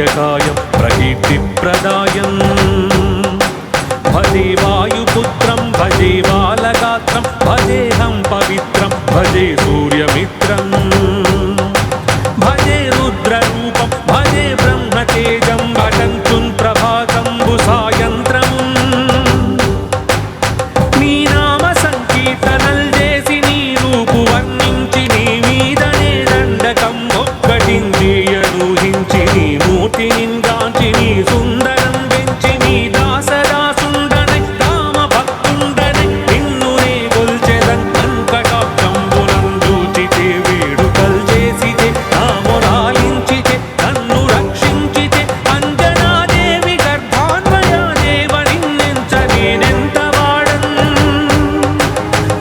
దివ్యకాయం ప్రకీర్తిప్రదాయం భజే వాయుపుత్రం భజే బాలగాత్రం భజేహం పవిత్రం భజే సూర్యమిత్రం భజే రుద్రరూపం భజే బ్రహ్మతేజం భజంతున్ ప్రభాతంబు సాయంత్రం నీ నామ సంకీర్తనల్ చేసి నీ రూపు వర్ణించి నీ మీదనే దండకం ఒక్కటించి అనూహించి నీ మూర్తి నింగాంచి నీ సుందరం పెంచి నీ దాసదాసుండనై కామ భక్తుండనై నిన్నునే గొల్చెదన్ కంకటాక్షంబునం చూచితే వేడుకల్ చేసితే నామొరాలించితే నన్ను రక్షించితే అంజనాదేవి గర్భాన్వయాదేవ నిన్నెంచ నేనెంత వాడన్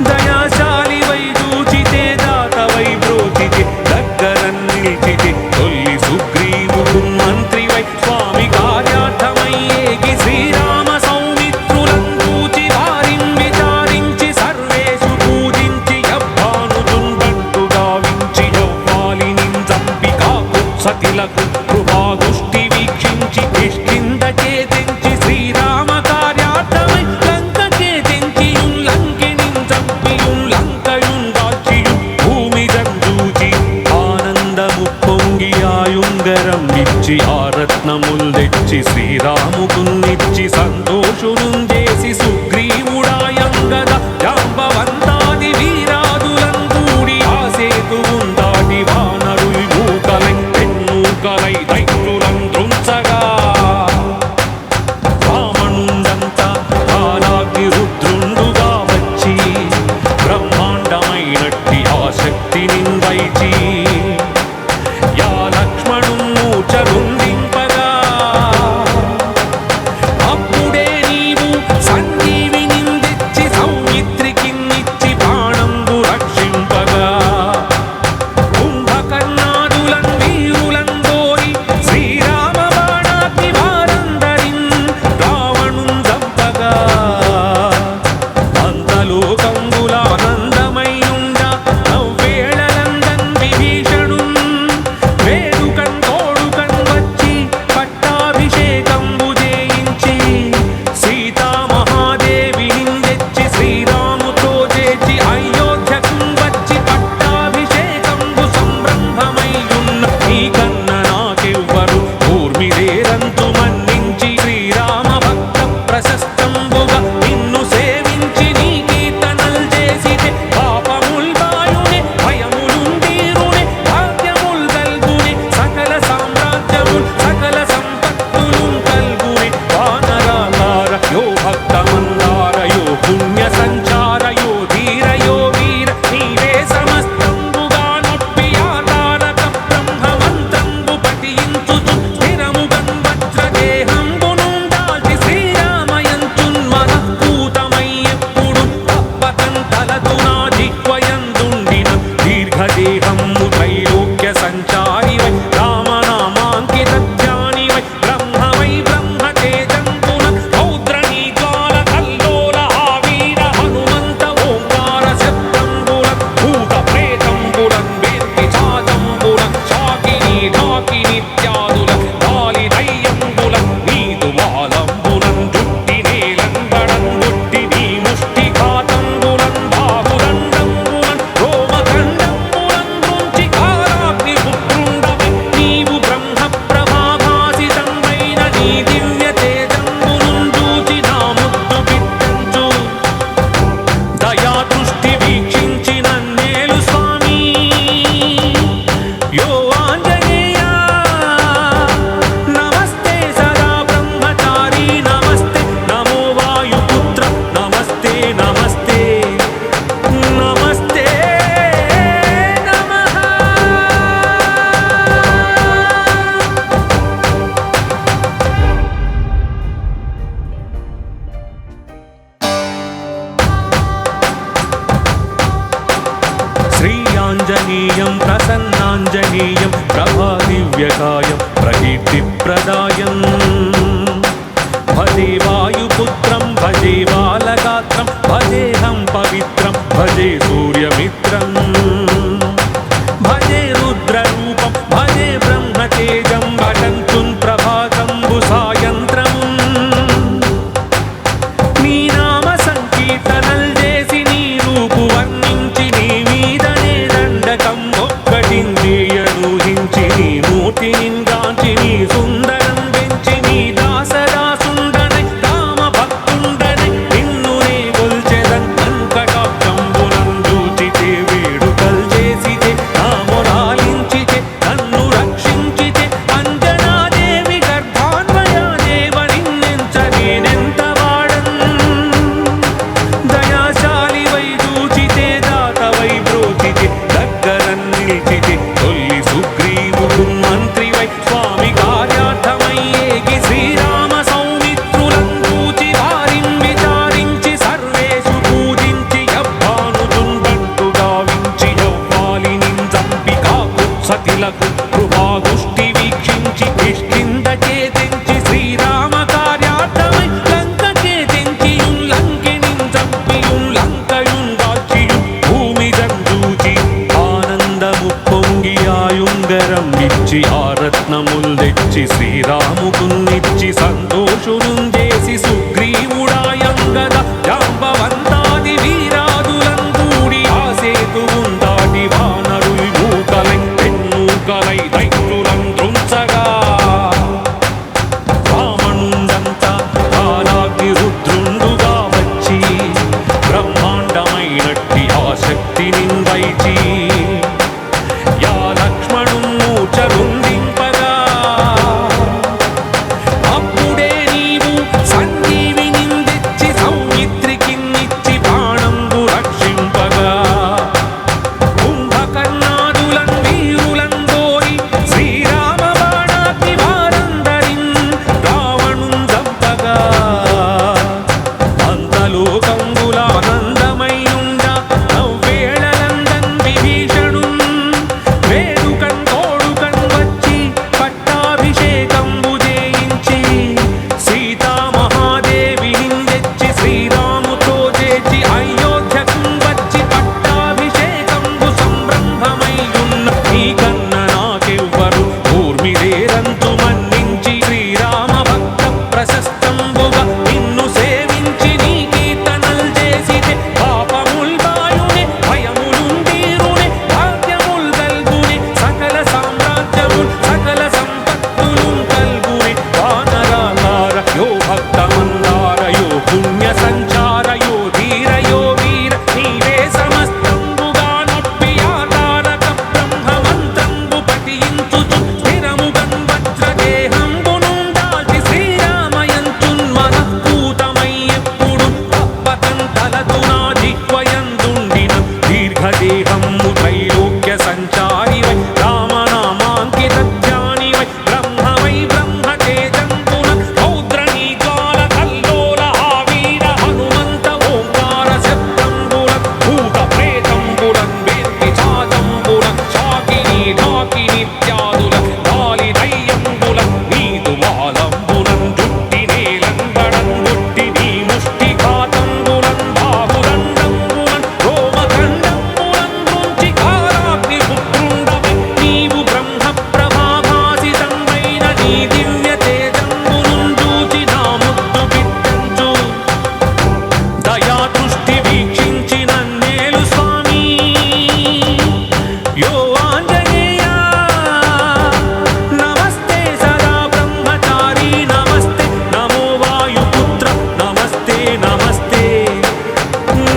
దయాశాలివై చూచితే దాతవై బ్రోచితే దగ్గరన్ నిలిచితే తొల్లి సుగ్రీవుడు మంత్రివై స్వామి కార్యార్థమై ఏగి శ్రీరామ సౌమిత్రులం చూచి వారిం విచారించి సర్వేషు పూజించి యవ్వానుజుండంటు గావించి యవ్వాలినిం చంపి కాకుత్సతిలకు కృపాదృష్టి వీక్షించి కిష్కిందకే తెంచి శ్రీరామ కార్యార్థమై లంకకే తెంచియున్ లంకినిం చంపియున్ లంకయున్ దాల్చియున్ భూమి జంజూచి ఆనందము పొంగి ఆయుంగరం ఇచ్చి ఆరత్నముల్ తెచ్చి శ్రీరాముకున్నిచ్చి సంతోషునుం చేసి సుగ్రీవుడాయంగద జాంబవంతాది వీరాదులం కూడి ఆ సేతువుం దాటి వానరుల్ మూకలై పెన్నూకలై దైత్యులం త్రుంచగా వామనుండంతా కాలాగ్ని రుద్రుండుగా వచ్చి బ్రహ్మాండమైనట్టి ఆ శక్తిని వైచి యా లక్ష్మణుం మూర్ఛగుందింపగా అప్పుడే నీవు శ్రీరాముకున్నిచ్చి సంతోషునుంజేసి సుగ్రీవుడాయంగద జాంబవంతాది వీరాదులందూడి ఆ సేతువున్ దాటి వానరుల్ మూకలై తెన్నూకలై దైత్యులం త్రుంచగా వామనుండంతా కాలాగ్ని రుద్రుండుగా వచ్చి బ్రహ్మాండమైనట్టి ఆ శక్తిని వైచి యా లక్ష్మణుం మూర్ఛనుందింపగా అప్పుడే నీవు సంజీవినిందెచ్చి సౌమిత్రికిన్నిచ్చి బాణంబు రక్షింపగా కుంభకర్ణాదులం వీరులం దోరి శ్రీరామ బాణాగ్ని వారందరిన్ రావణుం చంపగా అంతలోకంబులానందమైయుండ నవ్వేళలందన్ విభీషణుం వేడుకన్ తోడుకన్ వచ్చి పట్టాభిషేకంబు చేయించి సీతామహాదేవినిందెచ్చి శ్రీరాముతో చేర్చి అయోధ్యకు వచ్చి పట్టాభిషేకంబు సంరంభమయ్యున్న నీకన్న నాకెవ్వరు ఊర్మిలేరంతు మన్నించి శ్రీరామ భక్త ప్రశస్తంబుగా నిన్ను సేవించి నీ కీర్తనల్ చేసితే పాపముల్ బాయునే భయములుందీరునే భాగ్యముల్ గల్గునే సకల సామ్రాజ్యముల్ సకల సంపత్తులుం కల్గునే వానరాకార యో భక్తమందార యో పుణ్య సంచార యో ధీర యో వీర నీవే సమస్తంబుగా నొప్పి ఆకారక బ్రహ్మమంత్రంబు పఠించుచు స్థిరముగన్ వజ్రదేహంబునుండాల్చి శ్రీరామయంచున్ మనఃపూతమై ఎప్పుడు తప్పకన్ తలదు నా జిహ్వయందుండిన దీర్ఘదేహము త్రైలోక్య సంచారివై రామనామాంకిత ధ్యానివై బ్రహ్మవై బ్రహ్మతేజంబున రౌద్రనీకాల కల్లోల ఆవీర హనుమంత ఓంకార శబ్దంబుల భూత ప్రేతంబులన్ వేత్తి చాదంబుల శాకిని ఢాకినిత్యాదుల గాలి దయ్యంబుల నీదు వాలంబులన్ జుట్టి నేలంబడన్ గుట్టి నీ ముష్టిఘాతంబులన్ బాహుదండంబులన్ రోమఖండంబులన్ నుంచి కాలాగ్ని పుత్రుండవై నీవు బ్రహ్మ ప్రభాభాసితంబైన నీ దివ్య తేజంబునున్ చూచి నా ముద్దు బిడ్డంచు దయా దృష్టి వీక్షించి నన్నేలు స్వామి యో ఆంజనేయ నమస్తే సదా బ్రహ్మచారి నమస్తే నమో వాయుపుత్ర నమస్తే నమస్తే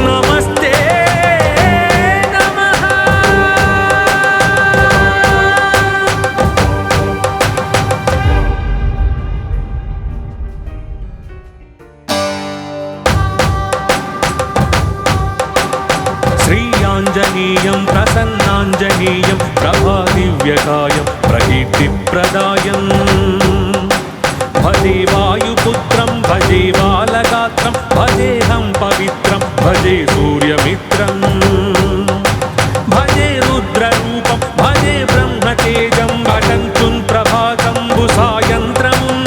నమస్తే నమః శ్రీయాంజనేయం ప్రసన్నాంజనేయం ప్రభాదివ్యకాయం ప్రకీర్తిప్రదాయం భజే వాయుపుత్రం భజే బాలగాత్రం భజేహం పవిత్రం భజే సూర్యమిత్రం భజే రుద్రరూపం భజే బ్రహ్మతేజం భటంతున్ ప్రభాతంబు సాయంత్రమున్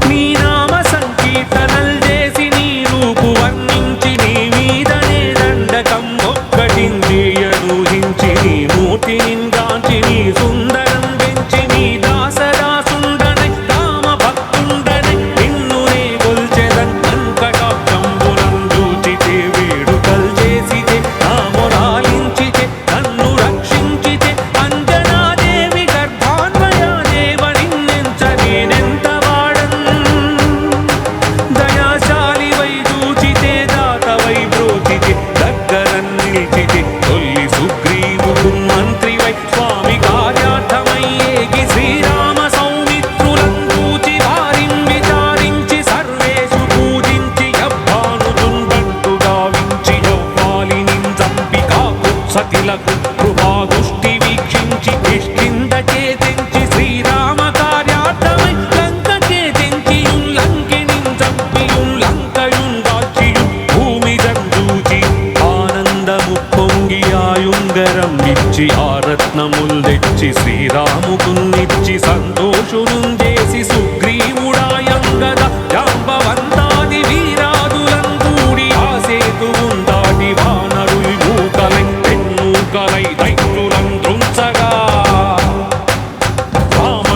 నీ నామ సంకీర్తనల్ చేసి నీ రూపు వర్ణించి నీ మీదనే దండకం ఒక్కటిందియనూహించి నీ మూర్తినింగాంచి నీ సుందరం పెంచి నీ దాసదాసుండనై రామ భక్తుండనై నిన్ను నే గొల్చెదన్ అంకటాక్షంబునం చూచితే వేడుకల్ చేసితే నా మొరాలించితే నన్ను రక్షించితే అంజనాదేవి గర్భాన్వయాదేవ నిన్నెంచ నేనెంత వాడన్ దయాశాలి వై చూచితే దాతవై బ్రోచితే దగ్గరన్ నిలిచితే తొల్లి సుగ్రీవుడు మంత్రి వై స్వామి కార్యార్థమై ఏగి శ్రీరామ సౌమిత్రులం చూచి వారిన్ విచారించి సర్వేషు పూజించి యవ్వానుతుండంటు గావించి యవ్వాలినిన్ చంపి కాకుత్సతిలకు కృపాదుష్టి వీక్షించి కిష్కింద చేతించి శ్రీరామ కార్యార్థమై లంక చేతించియున్ లంకినిన్ చంపియున్ లంకయున్ దాల్చియున్ భూమి జంజూచి ఆనందము పొంగి ఆయుంగరం ఇచ్చి ఆ రత్నముల్ తెచ్చి శ్రీరాముకున్నిచ్చి సంతోషునుం చేసి సుగ్రీవుడాయంగద జాంబవంతాది వీరాదులం కూడి ఆ సేతువున్ దాటి వానరుల్ మూకలై తెన్నూకలై దైత్యులం త్రుంచగా రామ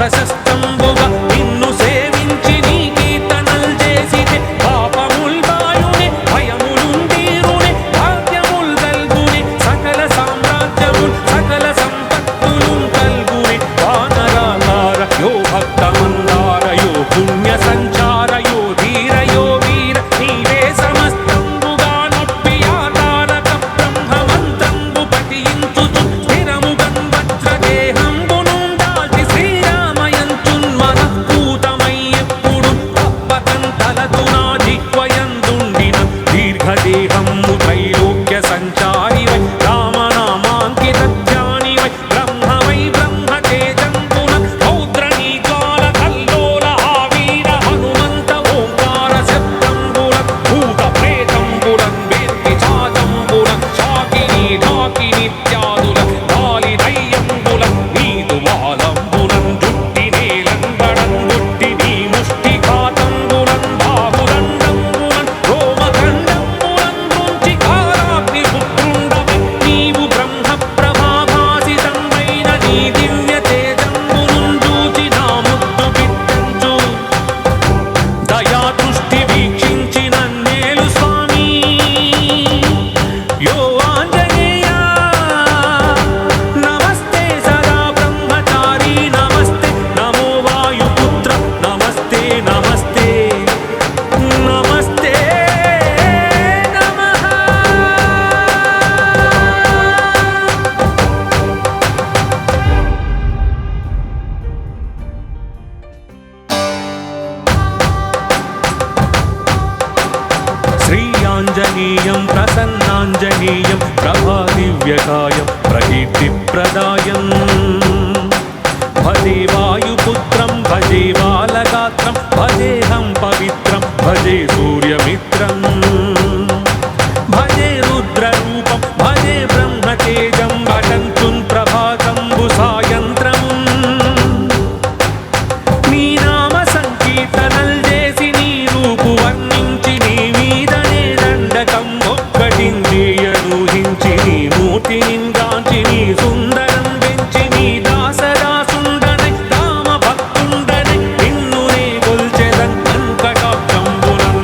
ప్రశస్తంబుగా నిన్ను సేవించి నీ కీర్తనల్ చేసితే పాపముల్ బాయునే భయములుందీరునే భాగ్యముల్ గల్గునే సకల సామ్రాజ్యముల్ సకల సంపత్తులు కల్గునే వానరాకార యో భక్తమందార యో పుణ్య సంచార యో ధీర యో వీర నీవే సమస్తంబుగా నొప్పి ఆతారక బ్రహ్మమంత్రంబు పఠించుచు స్థిరముగన్ వజ్రదేహంబునుండాల్చి శ్రీరామయంచున్ మనఃపూతమై ఎప్పుడు తప్పకంతలతు నా జిహ్వయందుండిన దీర్ఘదేహము త్రైలోక్య సంచారివై రామనామాంకిత ధ్యానివై బ్రహ్మవై బ్రహ్మతేజంబున రౌద్రనీ జ్వాల కల్లోల ఆవీర హనుమంత ఓంకార శబ్దంబులన్ భూత ప్రేతంబులన్ వేత్తి చాదంబులన్ శాకిని ఢాకినిత్యాదులన్ గాలి దయ్యంబులన్ నీదు వాలంబులన్ జుట్టి నేలంబడం గుట్టి నీ ముష్టిఘాతంబులన్ బాహుదండంబులన్ రోమఖండంబులన్ నుంచి కారాగ్ని పుత్రుండవై నీవు బ్రహ్మ ప్రభాభాసితంబైన నీ దివ్య తేజంబునున్ చూచి నా ముద్దు బిడ్డంచు దయా దృష్టి వీక్షించి నన్నేలు స్వామి యో ఆంజనేయ నమస్తే సదా బ్రహ్మచారి నమస్తే నమో వాయుపుత్ర నమస్తే నమస్తే నమస్తే నమః. శ్రీయాంజనేయం ప్రసన్నాంజనేయం ప్రభాదివ్యకాయం ప్రకీర్తిప్రదాయం భజే వాయుపుత్రం భజే బాలగాత్రం భజేహం పవిత్రం భజే సూర్యమిత్రం భజే రుద్రరూపం భజే బ్రహ్మతేజం భటంచున్ ప్రభాతంబు సాయంత్రమున్ నీ నామ సంకీర్తనల్ చేసి నీ రూపు వర్ణించి నీ మీదనే దండకం ఒక్కటింద్రియనూహించి నీ మూర్తినింగాంచి నీ సుందరం పెంచి నీ దాసదాసుండనై రామ భక్తుండనై నిన్ను నే కొల్చెదన్ కటాక్షంబులన్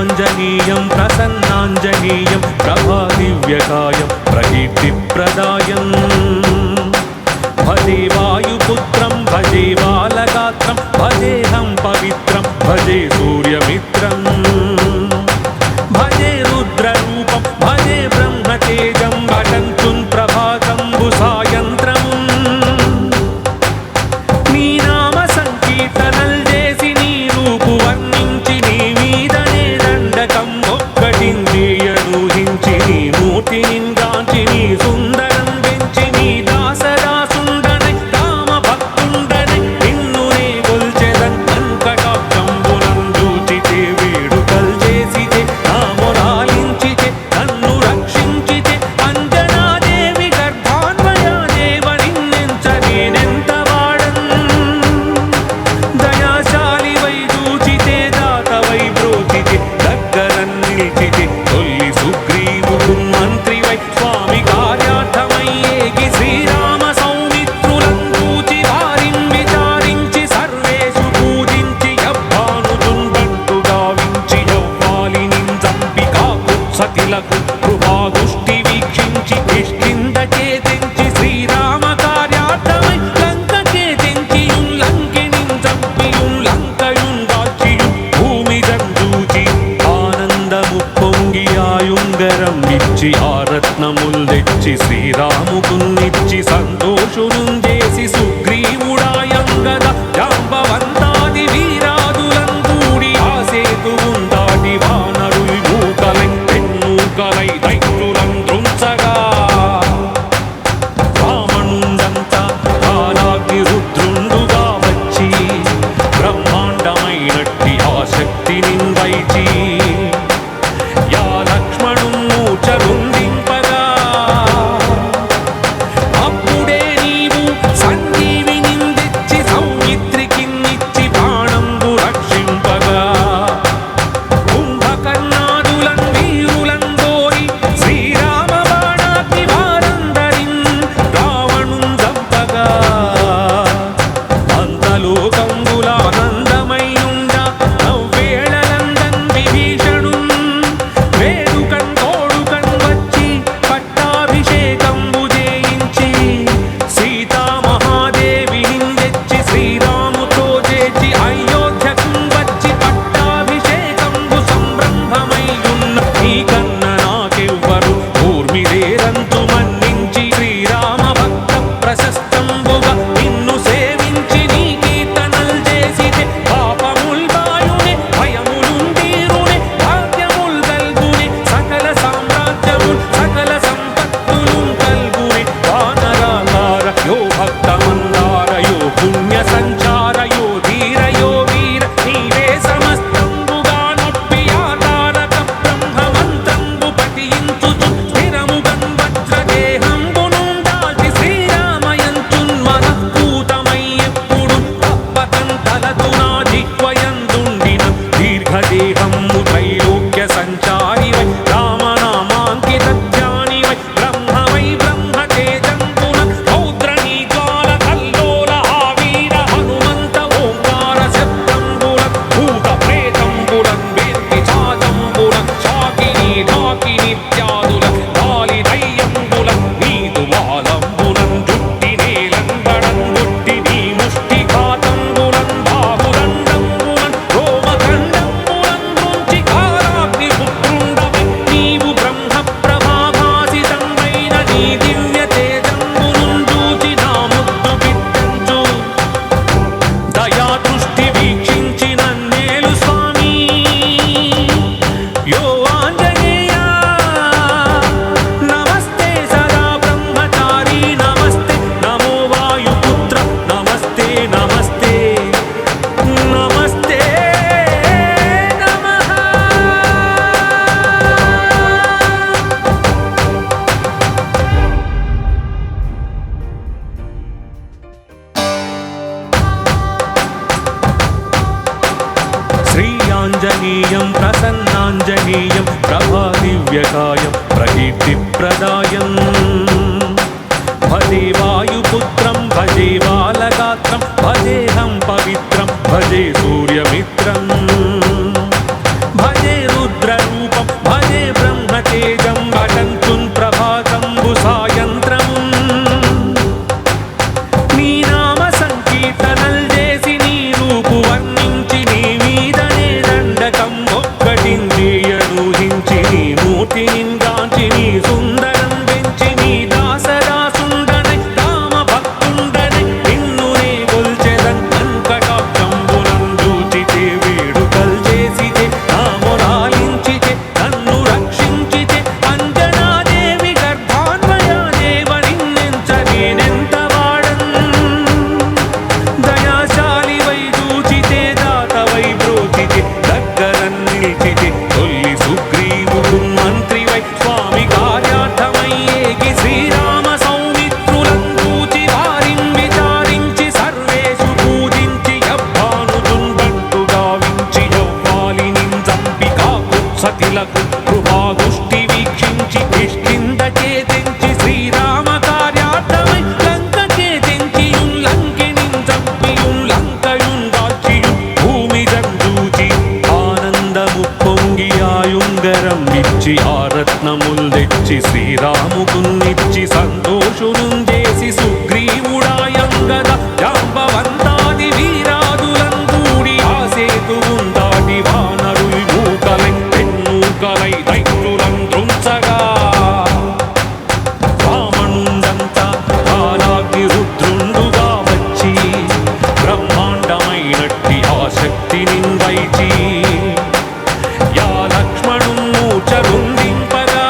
श्रीयाञ्जनेयं प्रसन्नाञ्जनेयं प्रभादिव्यकायं प्रकीर्तिप्रदायम् भजे वायुपुत्रं भजे बालगात्रं भजेऽहं पवित्रं भजे सूर्यमित्रम् भजे रुद्ररूपं भजे ब्रह्मतेजं भटन्तुं प्रभातंबुसायन्त्रम् నీ నామ సంకీర్తనల్ చేసి నీ రూపు వర్ణించి నీ మీదనే దండకం ఒక్కటింద్రియనూహించి నీ మూర్తి నింగాంచి నీ సుందరం పెంచి నీ దాసదాసుండనై రామ భక్తుండనై నిన్ను నే గొల్చెదన్ వెంకటాక్షంబునం చూచితే వేడుకల్ చేసితే నామొరాలించితే నన్ను రక్షించితే అంజనాదేవి గర్భాన్వయాదేవ నిన్నెంచ నేనెంత దయాశాలి వై చూచితే దాత వై బ్రోచితే దగ్గరన్ నిలిచితే తొల్లి సుగ్రీవుడు మంత్రి వై స్వామి కార్యార్థమై ఏగి శ్రీరామ సౌమిత్రులం చూచి వారిని విచారించి సర్వేషు పూజించి యవ్వానుదుండంటు గావించి యవ్వాలిని చంపి కాకుత్సతిలకు కృపాదుష్టి వీక్షించి కిష్కిందకే తెంచి శ్రీరామ కార్యార్థమై లంకకే తెంచియుం లంకినిం చంపియుం లంకయుం దాల్చియుం భూమిదం చూచి ఆనందము పొంగి ఆయుంగరం ఇచ్చి ఆ రత్నముల్ తెచ్చి శ్రీరాముకున్నిచ్చి సంతోషును చేసి సుగ్రీవుడాయంగద జాంబవంతాది వీరాదులం కూడి ఆ సేతువుం దాటి వానరుల్ మూకలై తెన్నూకలై దైత్యులం దృంచగా రావణుండంతా కాలాగ్ని రుద్రుండుగా వచ్చి బ్రహ్మాండమైనట్టి ఆ శక్తిని వైచి యా లక్ష్మణుం మూర్ఛగుందింపగా అప్పుడే నీవు సంజీవినిందిచ్చి సౌమిత్రికిన్నిచ్చి ప్రాణంబు రక్షింపగా కుంభకర్ణాదులం వీరులం గోరి శ్రీరామ బాణాగ్ని వారందరిన్ రావణుం చంపగా అంతలోకంబులానందమయ్యుండ నవ్వేళలందన్ విభీషణుం వేడుకన్ తోడుకన్ వచ్చి పట్టాభిషేకంబు చేయించి సీతామహాదేవిని తెచ్చి శ్రీరాముతో చేర్చి అయోధ్యకు వచ్చి పట్టాభిషేకంబు సంరంభమయ్యున్న నీకన్న నాకెవ్వరు ఊర్మిలేరంతు మన్నించి శ్రీరామ భక్త ప్రశస్తంబుగా నిన్ను సేవించి నీ కీర్తనల్ చేసితే పాపముల్ బాయునే భయములుందీరునే భాగ్యముల్ గల్గునే సకల సామ్రాజ్యముల్ సకల సంపత్తులు కల్గునే వానరాకార యో భక్తమందార యో పుణ్య సంచార యో ధీర యో వీర నీవే సమస్తంబుగా నొప్పి ఆధారక బ్రహ్మమంత్రంబు పఠించుచు స్థిరముగన్ వజ్రదేహంబునుం దాల్చి శ్రీరామయంచున్ మనఃపూతమై ఎప్పుడు తప్పకన్ తలతు నా జిహ్వయందుండిన దీర్ఘదేహము త్రైలోక్య సంచారి వై రామనామాంకిత ధ్యాని వై బ్రహ్మ వై బ్రహ్మతేజంబున రౌద్రనీ జ్వాల కల్లోల ఆవీర హనుమంత ఓంకార శబ్దంబుల భూత ప్రేతంబులం వేత్తి చాదంబులం శాకిని ఢాకినిత్యాదుల గాలి దయ్యంబుల నీదు వాలంబులం జుట్టి నేలంబడం గుట్టి నీ ముష్టి ఘాతంబులం బాహుదండంబులం రోమఖండంబులం నుంచి కాలాగ్ని పుత్రుండవై నీవు బ్రహ్మ ప్రభాభాసితంబైన నీ దివ్య తేజంబునుం చూచి నా ముద్దు బిడ్డంచు దయా దృష్టి వీక్షించి నన్నేలు స్వామి యో ఆంజనేయ నమస్తే సదా బ్రహ్మచారి నమస్తే నమో వాయుపుత్ర నమస్తే నమస్తే నమస్తే నమః श्रीयाञ्जनेयं प्रसन्नाञ्जनेयं प्रभादिव्यकायं प्रकीर्तिप्रदायम् भजे वायुपुत्रं भजे बालगात्रं भजेऽहं पवित्रं भजे सूर्यमित्रम् भजे रुद्र తెచ్చి శ్రీరాముకున్నిచ్చి సంతోషునుంజేసి సుగ్రీవుడాయంగద జాంబవంతాది వీరాదులందూడి ఆ సేతువుందాటి వానరుల్ మూకలై పెన్నూకలై దైత్యులం దృంచగా వామనుండంతా కాలాగ్ని రుద్రుండుగా వచ్చి బ్రహ్మాండమైనట్టి ఆ శక్తిని వైచి యా లక్ష్మణు మూర్ఛగుందింపగా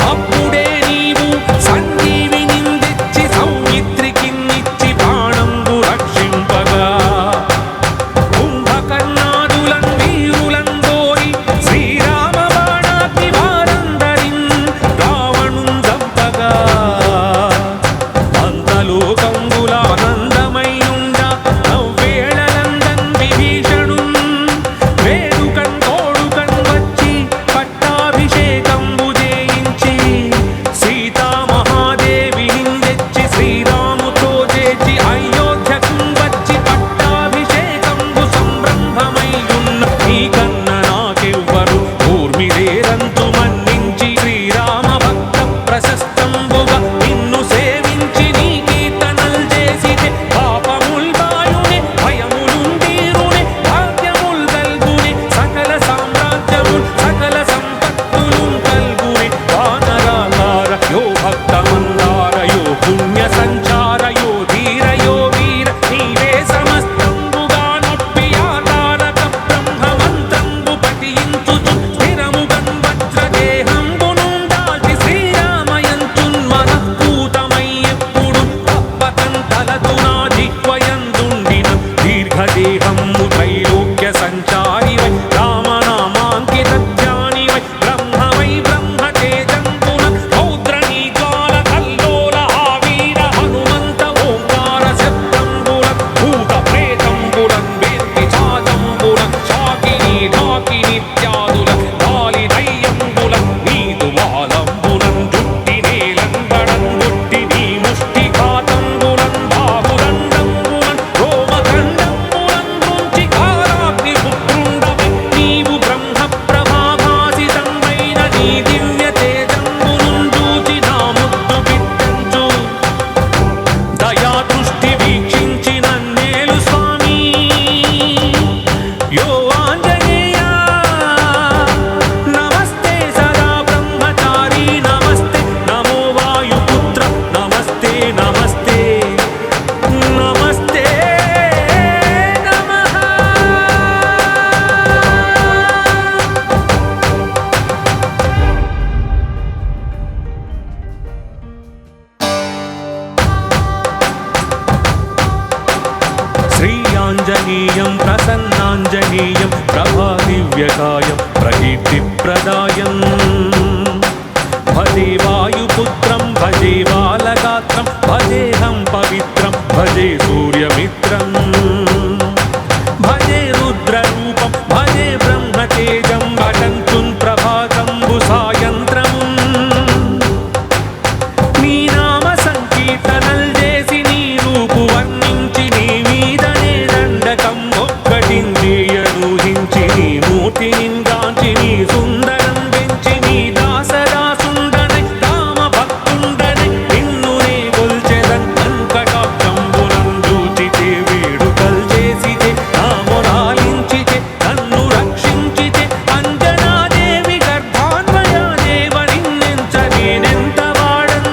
అప్పుడే నీవు సంజీవినిందెచ్చి సౌమిత్రికిన్నిచ్చి ప్రాణంబు రక్షింపగా కుంభకర్ణాదులన్ వీరులందోరి శ్రీరామ బాణాగ్ని వారందరిన్ రావణుం చంపగా అంతలోకంబులానందమయ్యుండ నవ్వేళలందన్ విభీషణున్ వేడుకన్ తోడుకన్ వచ్చి పట్టాభిషేకంబు చేయించి సీతామహాదేవినిందెచ్చి శ్రీరాముతో చేర్చి అయోధ్యకున్ వచ్చి పట్టాభిషేకంబు సంరంభమయ్యున్న నీకన్న నాకెవ్వరు ఊర్మిలేరంతు మన్నించి శ్రీరామ భక్త ప్రశస్తంబుగా నిన్ను సేవించి నీ కీర్తనల్ చేసితే పాపముల్ బాయునే భయములుందీరునే భాగ్యముల్ గల్గునే సకల సామ్రాజ్యముల్ సకల సంపత్తులున్ కల్గునే వానరాకార యో భక్తమందార యో పుణ్య సంచార యో ధీర యో వీర నీవే సమస్తంబుగా నొప్పి ఆతారక బ్రహ్మమంత్రంబు పఠించుచు స్థిరముగన్ వజ్రదేహంబునుందాల్చి శ్రీరామయంచున్ మనఃపూతమయ్యెప్పుడు తప్పకన్ తలదు నా జిహ్వయందుండిన దీర్ఘదేహము త్రైలోక్య సంచారివై రామనామాంకిత ధ్యానివై బ్రహ్మవై బ్రహ్మతేజంబున రౌద్రనీ జ్వాల కల్లోల ఆవీర హనుమంత ఓంకార శబ్దంబులన్ భూత ప్రేతంబులన్ వేత్తి చాదంబులన్ శాకిని ఢాకినిత్యాదుల గాలి దయ్యంబులన్ నీదు వాలంబులన్ జుట్టి నేలంబడన్ గుట్టి నీ ముష్టిఘాతంబులన్ బాహుదండంబులన్ రోమఖండంబులన్ నుంచి కాలాగ్ని పుత్రుండవై నీవు బ్రహ్మ ప్రభాభాసితంబైన నీ దివ్య తేజంబునున్ చూచి నా ముద్దు బిడ్డంచు దయాదృష్టి వీక్షించి నన్నేలు స్వామి యో ఆంజనేయ నమస్తే సదా బ్రహ్మచారి నమస్తే నమో వాయుపుత్ర నమస్తే నమస్తే నమస్తే నమః శ్రీయాంజనేయం ప్రసన్నాంజనేయం ప్రభాదివ్యకాయం ప్రకీర్తిప్రదాయం భజే వాయుపుత్రం భజే బాలగాత్రం భజేహం పవిత్రం భజే సూర్యమిత్రం భజే రుద్రరూపం భజే బ్రహ్మతేజం భటంచున్ ప్రభాతంబు సాయంత్రమున్ నీ నామ సంకీర్తనల్ చేసి నీ రూపు వర్ణించి నీ మీదనే దండకం ఒక్కటించేయనూహించి నీ మూర్తినింగాంచి నీ సుందరం పెంచి నీ దాసదాసుండనై రామ భక్తుండనై నిన్నునే కొల్చెదన్ అంకటాక్షంబునం చూచితే వేడుకల్ చేసితే నా మొరాలించితే నన్ను రక్షించితే అంజనాదేవి గర్భాన్వయాదేవ నిన్నెంచ నేనెంత వాడన్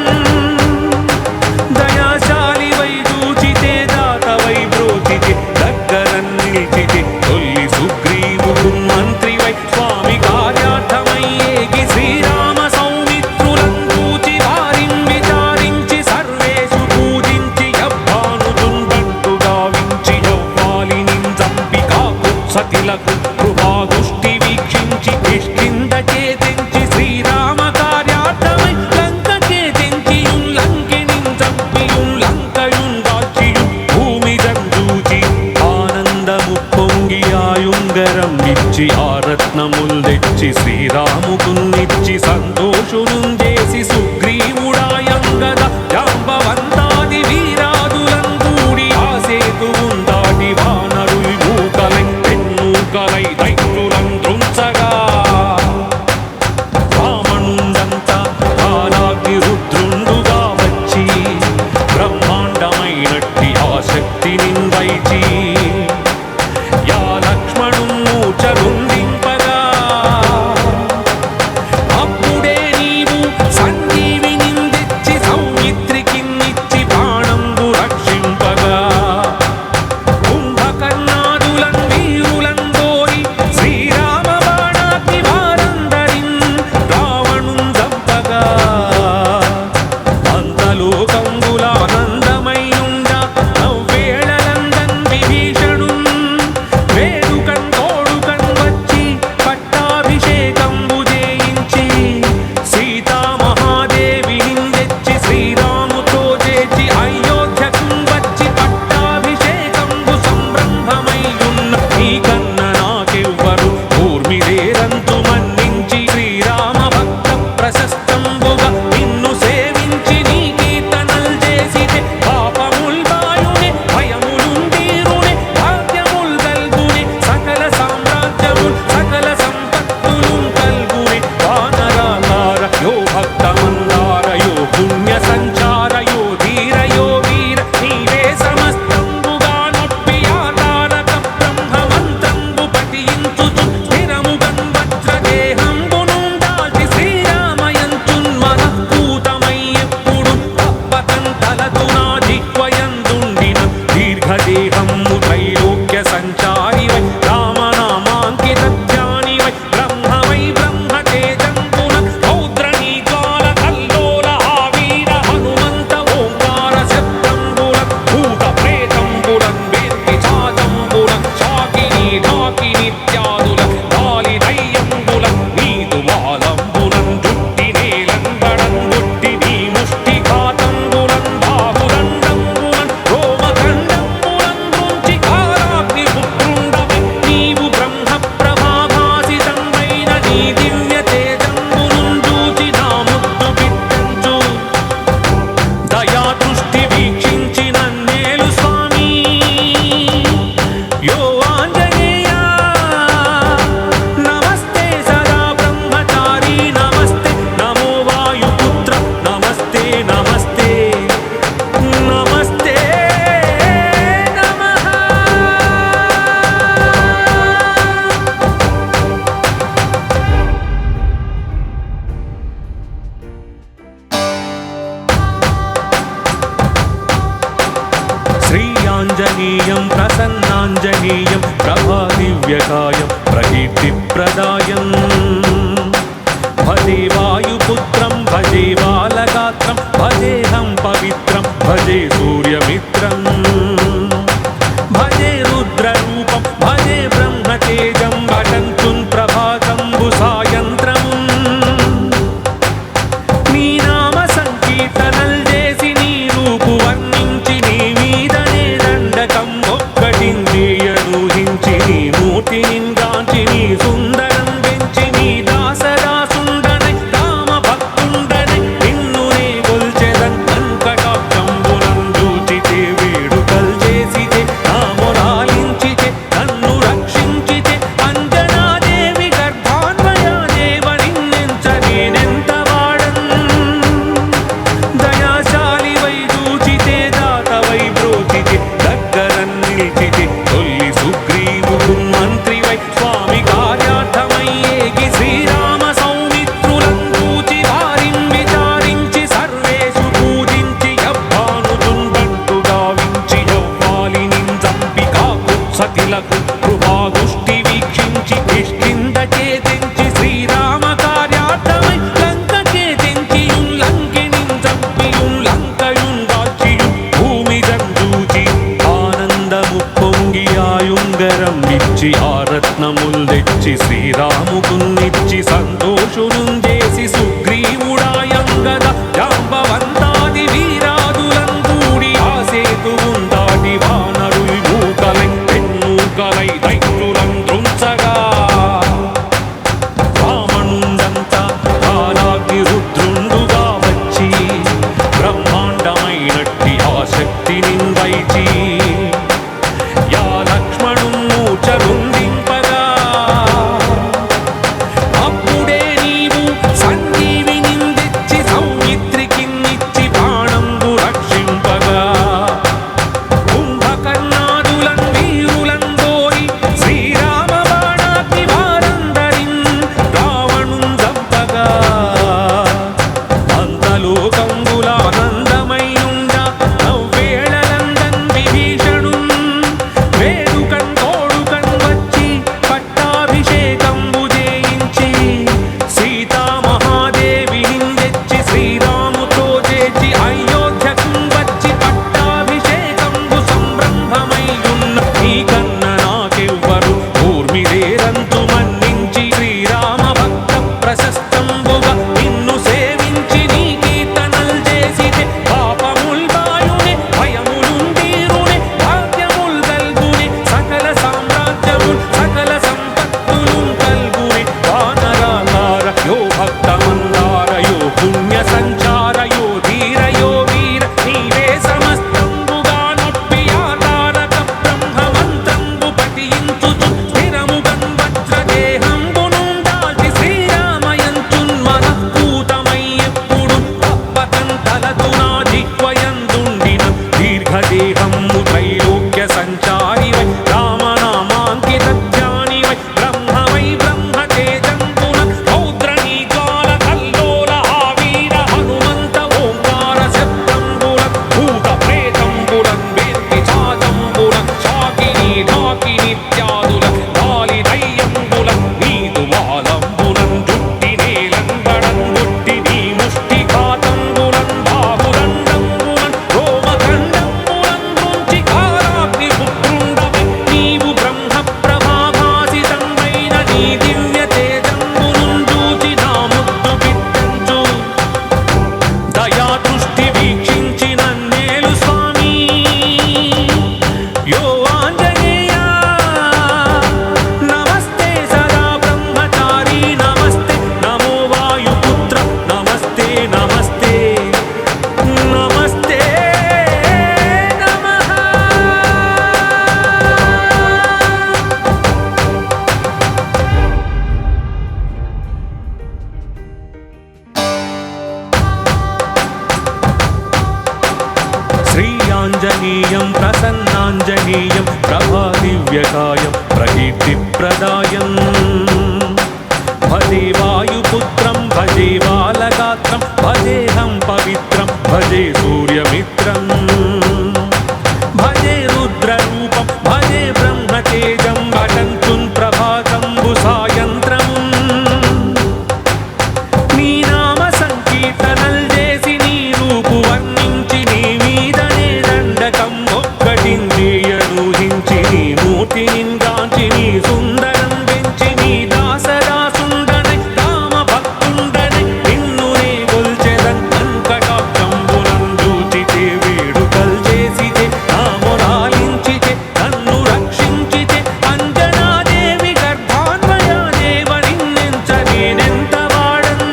దయాశాలివై చూచితే దాతవై బ్రోచితే దగ్గరన్ నిలిచితే తొల్లి సుగ్రీవుడు మంత్రివై స్వామి కార్యార్థమై ఏగి శ్రీరామ సౌమిత్రులను చూచి వారిని విచారించి సర్వేషు పూజించి యవ్వానుజున్ బంటు గావించి యవ్వాలిని చంపి కాకుత్సతిలకు కృపాదుష్టి వీక్షించి కిష్కిందకే తెంచి శ్రీరామ కార్యార్థమై లంకకే తెంచియున్ లంకినిన్ చంపియున్ లంకయున్ దాల్చియున్ భూమిదన్ చూచి ఆనందము పొంగి ఆయుంగరం ఇచ్చి ఆ రత్నముల్ తెచ్చి శ్రీరాముకున్నిచ్చి సంతోషునుంజేసి సుగ్రీవుడాయంగద జాంబవంతాది వీరాదులందూడి ఆ సేతువుందాటి వానరుల్ మూకలై పెన్నూకలై దైత్యులం దృంచగా రమ్ము త్రైలోక్య సంచారి వై రామనామాంకిత ధ్యాని వై బ్రహ్మవై బ్రహ్మ తేజంబున రౌద్రనీ జ్వాల కల్లోల ఆవీర హనుమంత ఓంకార శబ్దంబున భూత ప్రేతంబులన్ వేత్తి చాజంబున చాకిని ఢాకినిత్యాదుల గాలి దయ్యంబుల నీదు వాలంబునం జుట్టి నేలంబడం గుట్టి నీ ముష్టి ఘాతంబులం బాహుదండంబులం రోమఖండంబులం గుంచి కాలాగ్ని పుత్రుండవై నీవు బ్రహ్మ ప్రభాభాసితంబైన నీ దివ్య తేజంబునుం చూచి నా ముద్దు బిడ్డంచు దయా దృష్టి వీక్షించి నన్నేలు స్వామి యో ఆంజనేయ నమస్తే సదా బ్రహ్మచారి నమస్తే నమో వాయుపుత్ర నమస్తే నమస్తే నమస్తే నమః. శ్రీయాంజనేయం ప్రసన్నాంజనేయం ప్రభాదివ్యకాయం ప్రకీర్తిప్రదాయం భజే వాయుపుత్రం భజే బాలగాత్రం భజేహం పవిత్రం భజే సూర్యమిత్రం భజే రుద్రరూపం భజే బ్రహ్మతేజం భటంతున్ ప్రభాతంబు సాయంత్రమున్ నీ నామ సంకీర్తనల్ చేసి నీ రూపు వర్ణించి నీ మీదనే దండకం ఒక్కటిందియనూహించి నీ మూర్తి నిందాంచి నీ సుందరం పెంచి నీ దాసదాసుండనై రామ భక్తుండనై నిన్ను నే గొల్చెదన్ వెంకటాక్షంబునం చూచితే వేడుకల్ చేసితే నా మొరాలించితే నన్ను రక్షించితే అంజనాదేవి గర్భాన్వయాదేవ నిన్నెంచ నేనెంత వాడన్ దయాశాలి వై చూచితే దాతవై బ్రోచితే దగ్గరన్ నిలిచితే తొల్లి సుగ్రీవుడు మంత్రి వై స్వామి కార్యార్థమై ఏగి శ్రీరామ సౌమిత్రులం చూచి వారిం విచారించి సర్వేషు పూజించి యవ్వానుతుండంటు గావించి యవ్వాలినిం చంపి కాకుత్సతిలకు కృపాదుష్టి వీక్షించి కిష్కింద చేతించి శ్రీరామ కార్యార్థమై లంక చేతించియుం లంకినిం చంపియుం లంకయుం దాల్చియుం భూమి జంజూచి ఆనందము పొంగి ఆయుంగరం ఇచ్చి ఆ రత్నముల్ తెచ్చి శ్రీరాముకున్నిచ్చి సంతోషునుం చేసి సుగ్రీవుడాయంగద జాంబవంతాది వీరాదులం కూడి ఆ సేతువుం దాటి వానరుల్ మూకలై పెన్మూకలై దైత్యులం దృంచగా రావణుండంతా కాలాగ్ని రుద్రుండుగా వచ్చి బ్రహ్మాండమైనట్టి ఆ శక్తిని వైచి యా లక్ష్మణుం మూర్ఛ గుందింపగా అప్పుడే నీవు ప్రభాదివ్యకాయం ప్రకీర్తిప్రదాయం భజే వాయుపుత్రం భజే బాలగాత్రం భజేహం పవిత్రం భజే సూర్యమిత్రం భజే రుద్రరూపం భజే బ్రహ్మతేజం భటంతున్ ప్రభాతంబు సాయంత్రం నీ నామ సంకీర్తనల్ చేసి నీ రూపు వర్ణించి నీ మీదనే దండకం ఒక్కటింద్రియనూహించి నీ మూర్తిని గాంచి నీ సుందరం పెంచి నీ దాసదాసుండనై రామ భక్తుండనై నిన్ను నే గొల్చెదన్ అంకటాక్షంబునం చూచితే వేడుకల్ చేసితే నామొరాలించితే నన్ను రక్షించితే అంజనాదేవి గర్భాన్వయాదేవ నిన్నెంచ నేనెంత వాడన్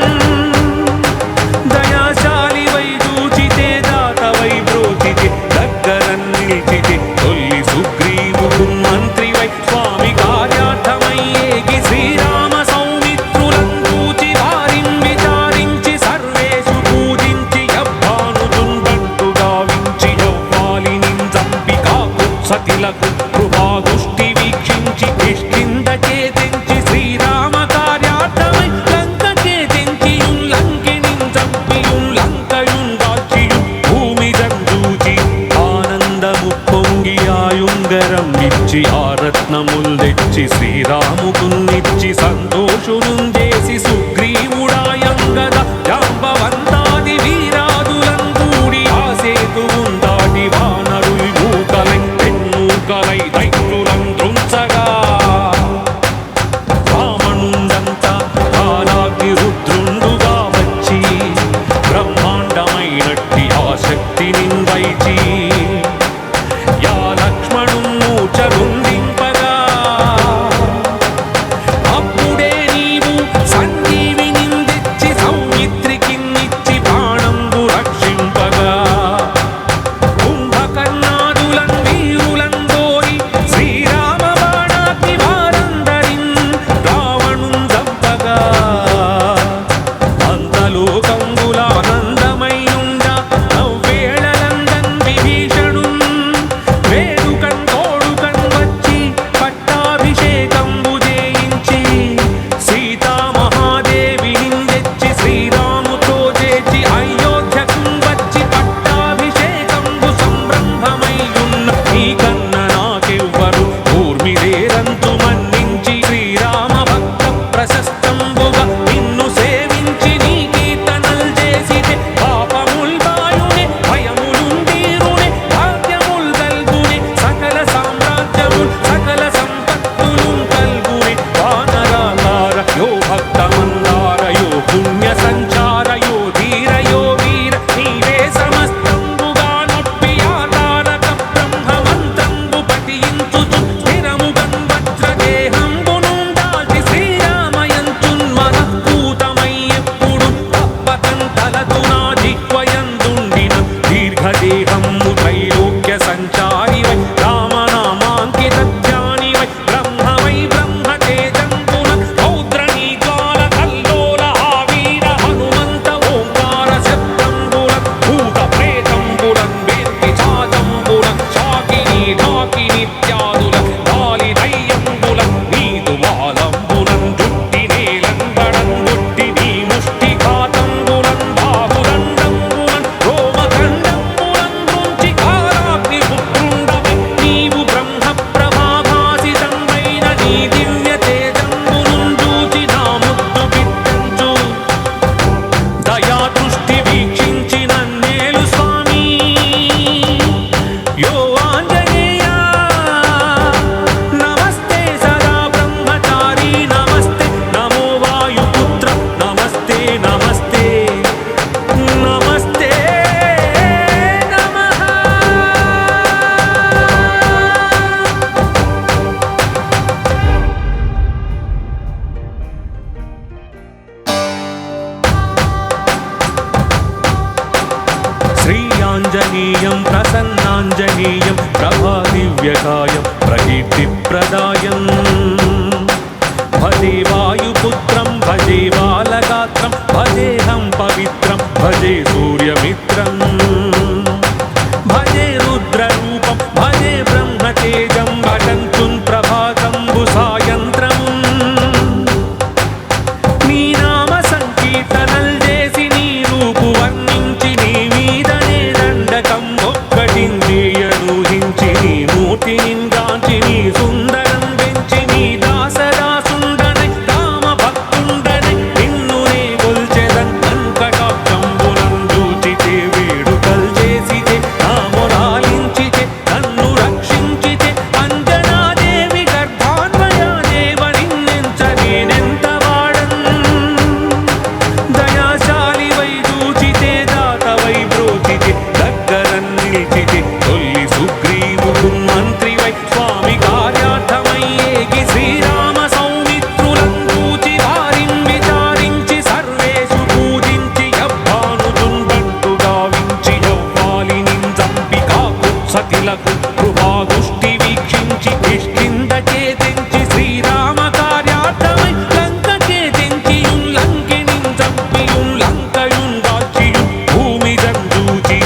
దయాశాలివై చూచితే దాతవై బ్రోచితే దగ్గరన్ నిలిచితే తొల్లి సుగ్రీవుడు మంత్రివై స్వామి కార్యార్థమై ఏగి శ్రీరామ సౌమిత్రులం చూచి వారిం విచారించి సర్వేషు పూజించి యవ్వానుజుండంటు గావించి యవ్వాలినిం చంపి కాకుత్సతిలకు కృపాదుష్టి వీక్షించి కిష్కిందకే తెంచి శ్రీరామ కార్యార్థమై లంకకే తెంచియుం లంకినిం చంపియుం లంకయుం దాల్చియుం భూమి జంజూచి ఆనందము పొంగి ఆయుంగరం ఇచ్చి ఆ రత్నముల్ తెచ్చి శ్రీరాముకున్నిచ్చి సంతోషును చేసి సుగ్రీవుడాయంగద జాంబవంతాది వీరాదులం కూడి ఆ సేతువుం దాటి వానరుల్ మూకలై తెన్మూకలై దైత్యులం త్రుంచగా రావణుండంతా కాలాగ్ని రుద్రుండుగా వచ్చి బ్రహ్మాండమైనట్టి ఆ శక్తిని వైచి యా లక్ష్మణుం మూర్ఛగుందింపగా అప్పుడే నీవు సంజీవినిం తెచ్చి సౌమిత్రికిన్నిచ్చి ప్రాణంబు రక్షింపగా కుంభకర్ణాదులం వీరులం గోరి శ్రీరామ బాణాగ్ని వారందరిన్ రావణుం చంపగా అంతలోకంబులానందమయ్యుండ నవ్వేళలందన్ విభీషణున్ వేడుకన్ తోడుకన్ వచ్చి పట్టాభిషేకంబు చేయించి సీతామహాదేవిని తెచ్చి శ్రీరాముతో చేర్చి అయోధ్యకు వచ్చి పట్టాభిషేకంబు సంరంభమయ్యున్న నీకన్న నాకెవ్వరు ఊర్మిలేరంతు మన్నించి శ్రీరామ భక్త ప్రశస్తంబుగా నిన్ను సేవించి నీ కీర్తనల్ చేసితే పాపముల్ బాయునే భయములుందీరునే భాగ్యముల్ కల్గునే సకల సామ్రాజ్యముల్ సకల సంపత్తులుం కల్గునే వానరాలార యో భక్తమందార యో పుణ్య సంచార యో ధీర యో వీర నీవే సమస్తంబుగా నొప్పి ఆతారక బ్రహ్మమంత్రంబు పఠించుచు స్థిరముగన్ వజ్రదేహంబును దాల్చి శ్రీరామయంతున్ మనఃపూతమై ఎప్పుడు తప్పకన్ తలదు నా జిహ్వయందుండిన దీర్ఘదేహము త్రైలోక్య సంచారివై రామనామాంకిత ధ్యానివై బ్రహ్మవై బ్రహ్మతేజంబున రౌద్రనీ జ్వాల కల్లోల ఆవీర హనుమంత ఓంకార శబ్దంబులన్ భూత ప్రేతంబులన్ వేర్కి చాజంబులన్ శాకిని ఢాకినిత్యాదులన్ గాలి దయ్యంబులన్ నీదు వాలంబులన్ జుట్టి నేలంబడన్ జుట్టి నీ ముష్టిఘాతంబులన్ బాహుదండంబులన్ రోమఖండంబులన్ దృంచి కాలాగ్ని పుత్రుండవై నీవు బ్రహ్మ ప్రభాభాసితంబైన నీ దివ్య తేజంబును చూచి నా ముద్దు బిడ్డంచు దయా దృష్టి వీక్షించి నన్నేలు స్వామి యో ఆంజనేయ నమస్తే సదా బ్రహ్మచారి నమస్తే నమో వాయుపుత్ర నమస్తే నమస్తే నమస్తే నమః శ్రీయాంజనేయం ప్రసన్నాంజనేయం ప్రభాదివ్యకాయం ప్రకీర్తిప్రదాయం భజే వాయుపుత్రం భజే బాలగాత్రం భజేహం పవిత్రం భజే సూర్యమిత్రం భజే రుద్రరూపం భజే బ్రహ్మతేజం ప్రకటంచున్ ప్రభాతంబు సాయంత్రమున్ నీ నామ సంకీర్తనల్ చేసి నీ రూపు వర్ణించి నీ మీదనే దండకం ఒక్కటింద్రియనూహించి నీ మూర్తి నింగాంచి నీ సుందరం పెంచి నీ దాసదాసుండనై రామ భక్తుండనై నిన్ను నే గొల్చెదన్ వెంకటాక్షంబునం చూచితే వేడుకల్ చేసితే నామొరాలించితే నన్ను రక్షించితే అంజనాదేవి గర్భాన్వయా దేవ నిన్నెంచ నేనెంత వాడన్ దయాశాలివై చూచితే దాతవై బ్రోచితే దగ్గరన్ నిలిచితే తొల్లి సుగ్రీవుడు మంత్రివై స్వామి కార్యార్థమై ఏగి శ్రీరామ సౌమిత్రులం చూచి వారిం విచారించి సర్వేషు పూజించి యవ్వానుజున్ బంటు గావించి యవ్వాలి నింజంపి కాకుత్సతిలకు కృపాదుష్టి వీక్షించి కిష్కిందకే తెంచి శ్రీరామ కార్యార్థమై లంకకే తెంచియున్ లంకినిన్ చంపియున్ లంకయున్ దాల్చియున్ భూమిదం చూచి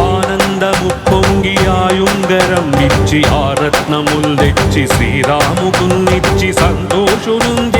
ఆనందము పొంగి ఆయుంగరం ఇచ్చి ఆ రత్నముల్ తెచ్చి శ్రీరాముకున్నిచ్చి సంతోషునుంది